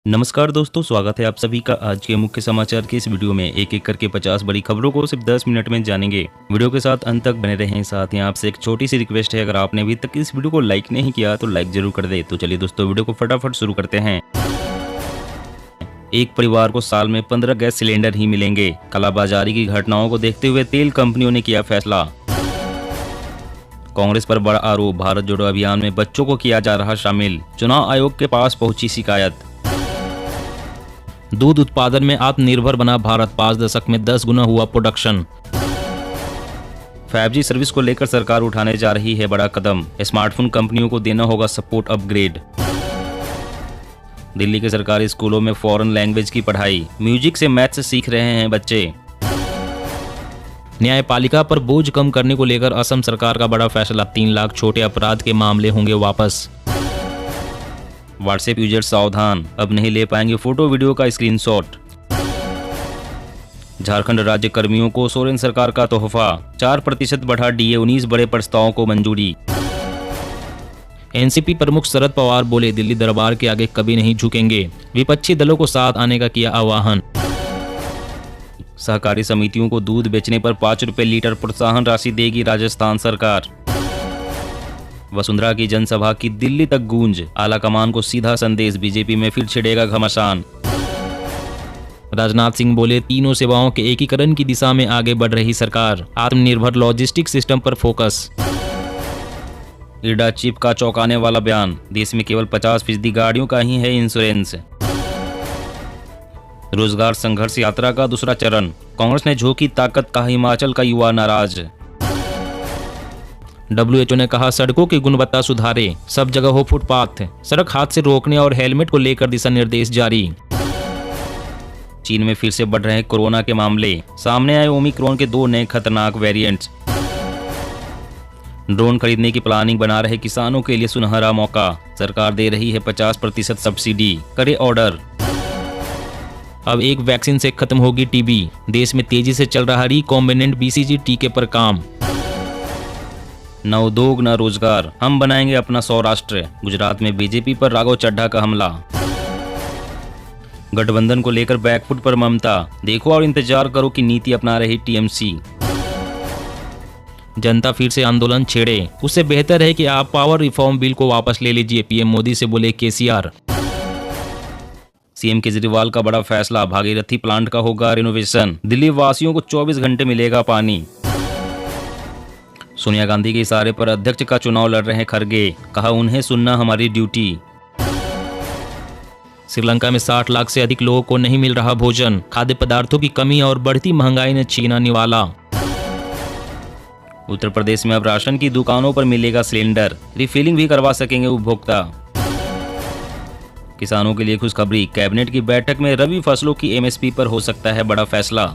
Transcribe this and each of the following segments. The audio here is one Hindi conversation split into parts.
नमस्कार दोस्तों, स्वागत है आप सभी का आज के मुख्य समाचार के इस वीडियो में। एक एक करके 50 बड़ी खबरों को सिर्फ 10 मिनट में जानेंगे। वीडियो के साथ अंत तक बने रहें। साथ ही आपसे एक छोटी सी रिक्वेस्ट है, अगर आपने अभी तक इस वीडियो को लाइक नहीं किया तो लाइक जरूर कर दे। तो चलिए दोस्तों, वीडियो को फटाफट शुरू करते हैं। एक परिवार को साल में 15 गैस सिलेंडर ही मिलेंगे। कालाबाजारी की घटनाओं को देखते हुए तेल कंपनियों ने किया फैसला। कांग्रेस पर बड़ा आरोप, भारत जोड़ो अभियान में बच्चों को किया जा रहा शामिल। चुनाव आयोग के पास पहुंची शिकायत। दूध उत्पादन में आत्मनिर्भर बना भारत, 5 दशक में 10 गुना हुआ प्रोडक्शन। 5G सर्विस को लेकर सरकार उठाने जा रही है बड़ा कदम। स्मार्टफोन कंपनियों को देना होगा सपोर्ट अपग्रेड। दिल्ली के सरकारी स्कूलों में फॉरेन लैंग्वेज की पढ़ाई, म्यूजिक से मैथ्स सीख रहे हैं बच्चे। न्यायपालिका पर बोझ कम करने को लेकर असम सरकार का बड़ा फैसला, 3 लाख छोटे अपराध के मामले होंगे वापस। व्हाट्सएप यूजर्स सावधान, अब नहीं ले पाएंगे फोटो वीडियो का स्क्रीनशॉट। झारखंड राज्य कर्मियों को सोरेन सरकार का तोहफा, 4% बढ़ा डीए, 19 बड़े प्रस्तावों को मंजूरी। एनसीपी प्रमुख शरद पवार बोले, दिल्ली दरबार के आगे कभी नहीं झुकेंगे। विपक्षी दलों को साथ आने का किया आह्वान। सहकारी समितियों को दूध बेचने पर 5 रुपए लीटर प्रोत्साहन राशि देगी राजस्थान सरकार। वसुंधरा की जनसभा की दिल्ली तक गूंज, आलाकमान को सीधा संदेश, बीजेपी में फिर छिड़ेगा घमासान। राजनाथ सिंह बोले, तीनों सेवाओं के एकीकरण की दिशा में आगे बढ़ रही सरकार, आत्मनिर्भर लॉजिस्टिक सिस्टम पर फोकस। इरडा चीफ का चौंकाने वाला बयान, देश में केवल 50% गाड़ियों का ही है इंश्योरेंस। रोजगार संघर्ष यात्रा का दूसरा चरण, कांग्रेस ने झोंकी ताकत, का हिमाचल का युवा नाराज। WHO ने कहा, सड़कों की गुणवत्ता सुधारे, सब जगह हो फुटपाथ। सड़क हादसे रोकने और हेलमेट को लेकर दिशा निर्देश जारी। चीन में फिर से बढ़ रहे कोरोना के मामले, सामने आए ओमिक्रॉन के 2 नए खतरनाक वेरिएंट्स। ड्रोन खरीदने की प्लानिंग बना रहे किसानों के लिए सुनहरा मौका, सरकार दे रही है 50% सब्सिडी, करे ऑर्डर। अब एक वैक्सीन से खत्म होगी टीबी, देश में तेजी से चल रहा रिकॉम्बिनेंट BCG टीके पर काम। न उद्योग न रोजगार, हम बनाएंगे अपना सौराष्ट्र, गुजरात में बीजेपी पर राघव चड्ढा का हमला। गठबंधन को लेकर बैकफुट पर ममता, देखो और इंतजार करो की नीति अपना रही TMC। जनता फिर से आंदोलन छेड़े, उससे बेहतर है कि आप पावर रिफॉर्म बिल को वापस ले लीजिए, PM मोदी से बोले KCR। CM केजरीवाल का बड़ा फैसला, भागीरथी प्लांट का होगा रिनोवेशन, दिल्ली वासियों को 24 घंटे मिलेगा पानी। सोनिया गांधी के इशारे पर अध्यक्ष का चुनाव लड़ रहे खड़गे, कहा उन्हें सुनना हमारी ड्यूटी। श्रीलंका में 60 लाख से अधिक लोगों को नहीं मिल रहा भोजन, खाद्य पदार्थों की कमी और बढ़ती महंगाई ने छीना निवाला। उत्तर प्रदेश में अब राशन की दुकानों पर मिलेगा सिलेंडर, रिफिलिंग भी करवा सकेंगे उपभोक्ता। किसानों के लिए खुशखबरी, कैबिनेट की बैठक में रबी फसलों की MSP पर हो सकता है बड़ा फैसला।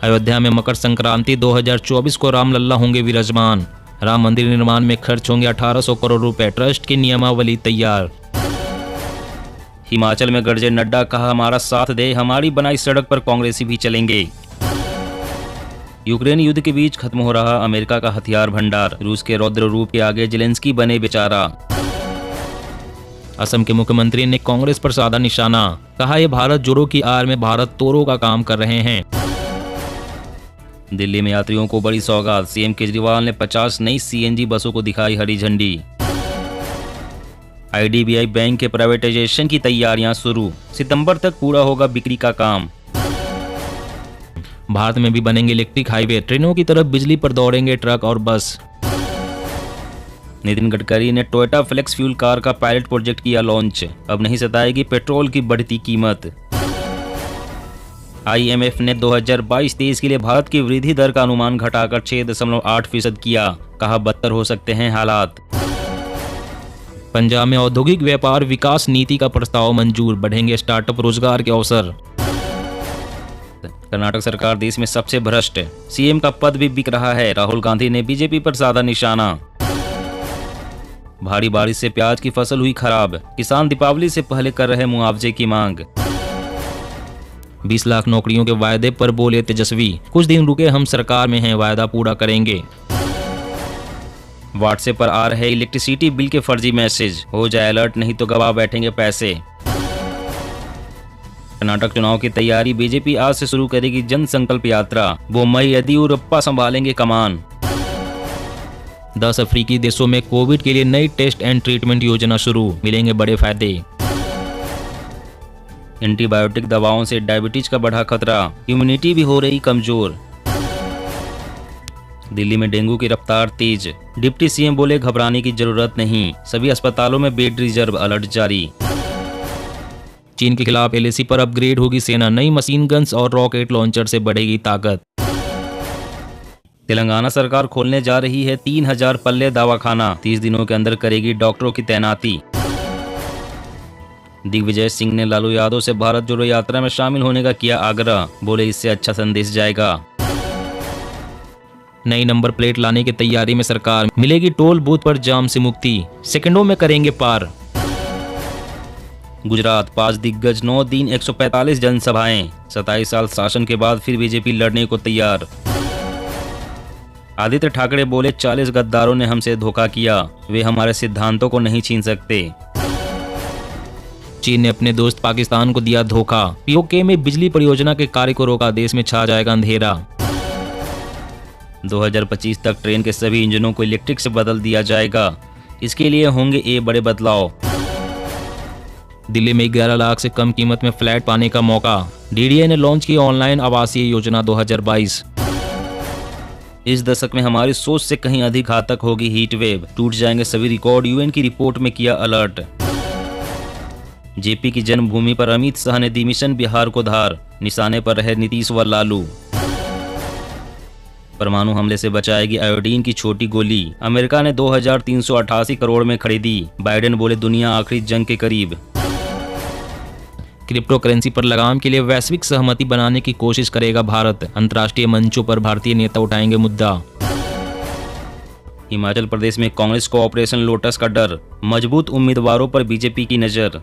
अयोध्या में मकर संक्रांति 2024 को रामलल्ला होंगे विराजमान, राम मंदिर निर्माण में खर्च होंगे 1800 करोड़ रुपए, ट्रस्ट की नियमावली तैयार। हिमाचल में गरजे नड्डा, कहा हमारा साथ दे, हमारी बनाई सड़क पर कांग्रेसी भी चलेंगे। यूक्रेन युद्ध के बीच खत्म हो रहा अमेरिका का हथियार भंडार, रूस के रौद्र रूप के आगे जेलेंस्की बने बेचारा। असम के मुख्यमंत्री ने कांग्रेस पर साधा निशाना, कहा ये भारत जोड़ो की आड़ में भारत तोड़ो का काम कर रहे हैं। दिल्ली में यात्रियों को बड़ी सौगात, CM केजरीवाल ने 50 नई CNG बसों को दिखाई हरी झंडी। IDBI बैंक के प्राइवेटाइजेशन की तैयारियां शुरू, सितंबर तक पूरा होगा बिक्री का काम। भारत में भी बनेंगे इलेक्ट्रिक हाईवे, ट्रेनों की तरफ बिजली पर दौड़ेंगे ट्रक और बस। नितिन गडकरी ने टोयोटा फ्लेक्स फ्यूल कार का पायलट प्रोजेक्ट किया लॉन्च, अब नहीं सताएगी पेट्रोल की बढ़ती कीमत। IMF ने 2022-23 के लिए भारत की वृद्धि दर का अनुमान घटाकर 6.8% किया, कहा बदतर हो सकते हैं हालात। पंजाब में औद्योगिक व्यापार विकास नीति का प्रस्ताव मंजूर, बढ़ेंगे स्टार्टअप रोजगार के अवसर। कर्नाटक सरकार देश में सबसे भ्रष्ट, CM का पद भी बिक रहा है, राहुल गांधी ने बीजेपी पर साधा निशाना। भारी बारिश से प्याज की फसल हुई खराब, किसान दीपावली से पहले कर रहे मुआवजे की मांग। 20 लाख नौकरियों के वायदे पर बोले तेजस्वी, कुछ दिन रुके, हम सरकार में हैं, वायदा पूरा करेंगे। व्हाट्सएप पर आ रहे इलेक्ट्रिसिटी बिल के फर्जी मैसेज, हो जाए अलर्ट नहीं तो गवा बैठेंगे पैसे। कर्नाटक चुनाव की तैयारी, बीजेपी आज से शुरू करेगी जन संकल्प यात्रा, बोम्मई येदियुरप्पा संभालेंगे कमान। 10 अफ्रीकी देशों में कोविड के लिए नई टेस्ट एंड ट्रीटमेंट योजना शुरू, मिलेंगे बड़े फायदे। एंटीबायोटिक दवाओं से डायबिटीज का बढ़ा खतरा, इम्यूनिटी भी हो रही कमजोर। दिल्ली में डेंगू की रफ्तार तेज, डिप्टी सीएम बोले घबराने की जरूरत नहीं, सभी अस्पतालों में बेड रिजर्व, अलर्ट जारी। चीन के खिलाफ एलएसी पर अपग्रेड होगी सेना, नई मशीन गन्स और रॉकेट लॉन्चर से बढ़ेगी ताकत। तेलंगाना सरकार खोलने जा रही है 3000 पल्ले दवाखाना, 30 दिनों के अंदर करेगी डॉक्टरों की तैनाती। दिग्विजय सिंह ने लालू यादव से भारत जोड़ो यात्रा में शामिल होने का किया आग्रह, बोले इससे अच्छा संदेश जाएगा। नई नंबर प्लेट लाने की तैयारी में सरकार, मिलेगी टोल बूथ पर जाम से मुक्ति, सेकंडों में करेंगे पार। गुजरात 5 दिग्गज 9 दिन 145 जनसभाएं, 27 साल शासन के बाद फिर बीजेपी लड़ने को तैयार। आदित्य ठाकरे बोले 40 गद्दारों ने हमसे धोखा किया, वे हमारे सिद्धांतों को नहीं छीन सकते। चीन ने अपने दोस्त पाकिस्तान को दिया धोखा, पीओके में बिजली परियोजना के कार्य को रोका, देश में छा जाएगा अंधेरा। 2025 तक ट्रेन के सभी इंजनों को इलेक्ट्रिक से बदल दिया जाएगा, इसके लिए होंगे ये बड़े बदलाव। दिल्ली में 11 लाख से कम कीमत में फ्लैट पाने का मौका, डीडीए ने लॉन्च की ऑनलाइन आवासीय योजना 2022। इस दशक में हमारी सोच से कहीं अधिक घातक होगी हीट वेव, टूट जाएंगे सभी रिकॉर्ड, यूएन की रिपोर्ट में किया अलर्ट। जेपी की जन्मभूमि पर अमित शाह ने दी मिशन बिहार को धार, निशाने पर रहे नीतीश व लालू। परमाणु हमले से बचाएगी आयोडीन की छोटी गोली, अमेरिका ने 2388 करोड़ में खरीदी, बाइडेन बोले दुनिया आखिरी जंग के करीब। क्रिप्टो करेंसी पर लगाम के लिए वैश्विक सहमति बनाने की कोशिश करेगा भारत, अंतर्राष्ट्रीय मंचों पर भारतीय नेता उठाएंगे मुद्दा। हिमाचल प्रदेश में कांग्रेस को ऑपरेशन लोटस का डर, मजबूत उम्मीदवारों पर बीजेपी की नजर।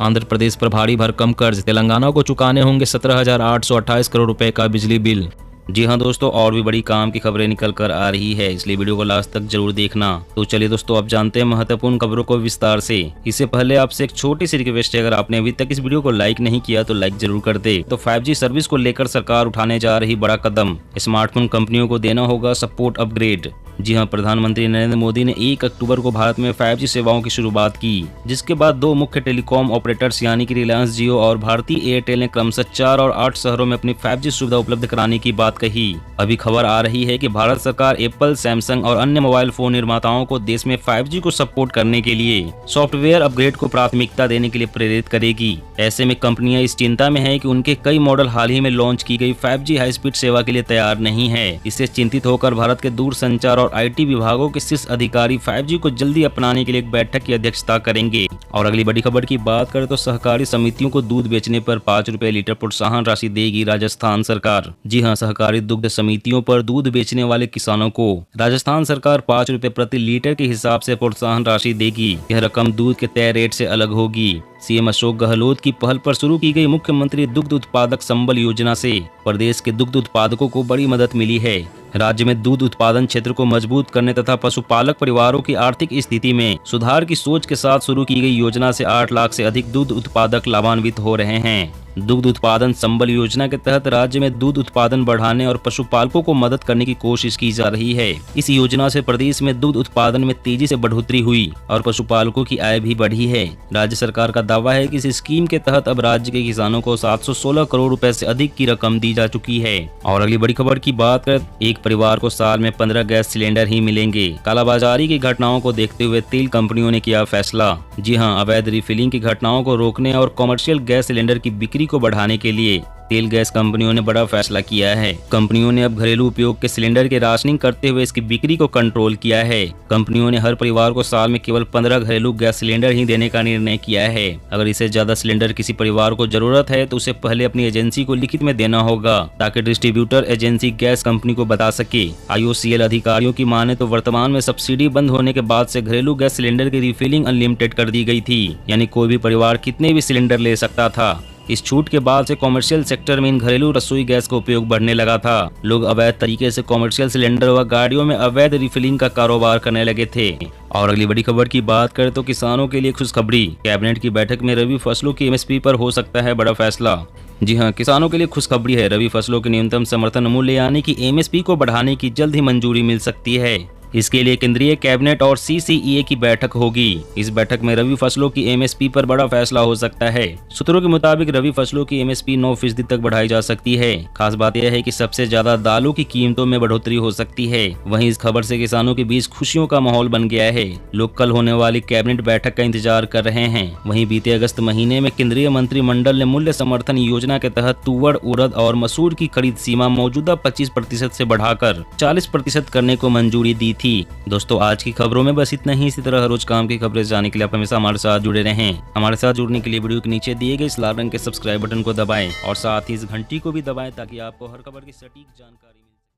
आंध्र प्रदेश पर भारी भरकम कर्ज, तेलंगाना को चुकाने होंगे 17,828 करोड़ रुपए का बिजली बिल। जी हाँ दोस्तों, और भी बड़ी काम की खबरें निकल कर आ रही है, इसलिए वीडियो को लास्ट तक जरूर देखना। तो चलिए दोस्तों, अब जानते हैं महत्वपूर्ण खबरों को विस्तार से। इससे पहले आपसे एक छोटी सी रिक्वेस्ट है, अगर आपने अभी तक इस वीडियो को लाइक नहीं किया तो लाइक जरूर कर दे। तो 5G सर्विस को लेकर सरकार उठाने जा रही बड़ा कदम, स्मार्टफोन कंपनियों को देना होगा सपोर्ट अपग्रेड। जी हाँ, प्रधानमंत्री नरेंद्र मोदी ने 1 अक्टूबर को भारत में 5G सेवाओं की शुरुआत की, जिसके बाद 2 मुख्य टेलीकॉम ऑपरेटर्स यानी कि रिलायंस जियो और भारती एयरटेल ने क्रमशः 4 और 8 शहरों में अपनी 5G सुविधा उपलब्ध कराने की बात कही। अभी खबर आ रही है कि भारत सरकार एप्पल, सैमसंग और अन्य मोबाइल फोन निर्माताओं को देश में 5G को सपोर्ट करने के लिए सॉफ्टवेयर अपग्रेड को प्राथमिकता देने के लिए प्रेरित करेगी। ऐसे में कंपनियां इस चिंता में है कि उनके कई मॉडल हाल ही में लॉन्च की गई 5G हाई स्पीड सेवा के लिए तैयार नहीं है। इससे चिंतित होकर भारत के दूरसंचार और IT विभागों के शीर्ष अधिकारी 5G को जल्दी अपनाने के लिए एक बैठक की अध्यक्षता करेंगे। और अगली बड़ी खबर की बात करें तो सहकारी समितियों को दूध बेचने पर 5 रुपए लीटर प्रोत्साहन राशि देगी राजस्थान सरकार। जी हाँ, सहकारी दुग्ध समितियों पर दूध बेचने वाले किसानों को राजस्थान सरकार 5 रुपए प्रति लीटर के हिसाब से प्रोत्साहन राशि देगी। यह रकम दूध के तय रेट से अलग होगी। सीएम अशोक गहलोत की पहल पर शुरू की गई मुख्यमंत्री दुग्ध उत्पादक संबल योजना से प्रदेश के दुग्ध उत्पादकों को बड़ी मदद मिली है। राज्य में दूध उत्पादन क्षेत्र को मजबूत करने तथा पशुपालक परिवारों की आर्थिक स्थिति में सुधार की सोच के साथ शुरू की गई योजना से 8 लाख से अधिक दूध उत्पादक लाभान्वित हो रहे हैं। दुग्ध उत्पादन संबल योजना के तहत राज्य में दूध उत्पादन बढ़ाने और पशुपालकों को मदद करने की कोशिश की जा रही है। इस योजना से प्रदेश में दूध उत्पादन में तेजी से बढ़ोतरी हुई और पशुपालकों की आय भी बढ़ी है। राज्य सरकार का दावा है कि इस स्कीम के तहत अब राज्य के किसानों को 716 करोड़ रुपए से अधिक की रकम दी जा चुकी है। और अगली बड़ी खबर की बात करें, एक परिवार को साल में 15 गैस सिलेंडर ही मिलेंगे। कालाबाजारी की घटनाओं को देखते हुए तेल कंपनियों ने किया फैसला। जी हाँ, अवैध रिफिलिंग की घटनाओं को रोकने और कॉमर्शियल गैस सिलेंडर की बिक्री को बढ़ाने के लिए तेल गैस कंपनियों ने बड़ा फैसला किया है। कंपनियों ने अब घरेलू उपयोग के सिलेंडर की राशनिंग करते हुए इसकी बिक्री को कंट्रोल किया है। कंपनियों ने हर परिवार को साल में केवल 15 घरेलू गैस सिलेंडर ही देने का निर्णय किया है। अगर इससे ज्यादा सिलेंडर किसी परिवार को जरूरत है तो उसे पहले अपनी एजेंसी को लिखित में देना होगा, ताकि डिस्ट्रीब्यूटर एजेंसी गैस कंपनी को बता सके। IOCL अधिकारियों की माने तो वर्तमान में सब्सिडी बंद होने के बाद से घरेलू गैस सिलेंडर की रिफिलिंग अनलिमिटेड कर दी गई थी, यानी कोई भी परिवार कितने भी सिलेंडर ले सकता था। इस छूट के बाद से कॉमर्शियल सेक्टर में इन घरेलू रसोई गैस का उपयोग बढ़ने लगा था। लोग अवैध तरीके से कॉमर्शियल सिलेंडर व गाड़ियों में अवैध रिफिलिंग का कारोबार करने लगे थे। और अगली बड़ी खबर की बात करें तो किसानों के लिए खुशखबरी। कैबिनेट की बैठक में रबी फसलों की एमएसपी पर हो सकता है बड़ा फैसला। जी हां, किसानों के लिए खुशखबरी है। रबी फसलों के न्यूनतम समर्थन मूल्य यानी कि एमएसपी को बढ़ाने की जल्द ही मंजूरी मिल सकती है। इसके लिए केंद्रीय कैबिनेट और सीसीईए की बैठक होगी। इस बैठक में रबी फसलों की एमएसपी पर बड़ा फैसला हो सकता है। सूत्रों के मुताबिक रबी फसलों की एमएसपी 9% तक बढ़ाई जा सकती है। खास बात यह है कि सबसे ज्यादा दालों की कीमतों में बढ़ोतरी हो सकती है। वहीं इस खबर से किसानों के बीच खुशियों का माहौल बन गया है। लोग कल होने वाली कैबिनेट बैठक का इंतजार कर रहे हैं। वहीं बीते अगस्त महीने में केंद्रीय मंत्रिमंडल ने मूल्य समर्थन योजना के तहत तुअर, उड़द और मसूर की खरीद सीमा मौजूदा 25% से बढ़ाकर 40% करने को मंजूरी दी थी। दोस्तों, आज की खबरों में बस इतना ही। इसी तरह हर रोज काम की खबरें जानने के लिए आप हमेशा हमारे साथ जुड़े रहें। हमारे साथ जुड़ने के लिए वीडियो के नीचे दिए गए इस लाल रंग के सब्सक्राइब बटन को दबाएं और साथ ही इस घंटी को भी दबाएं ताकि आपको हर खबर की सटीक जानकारी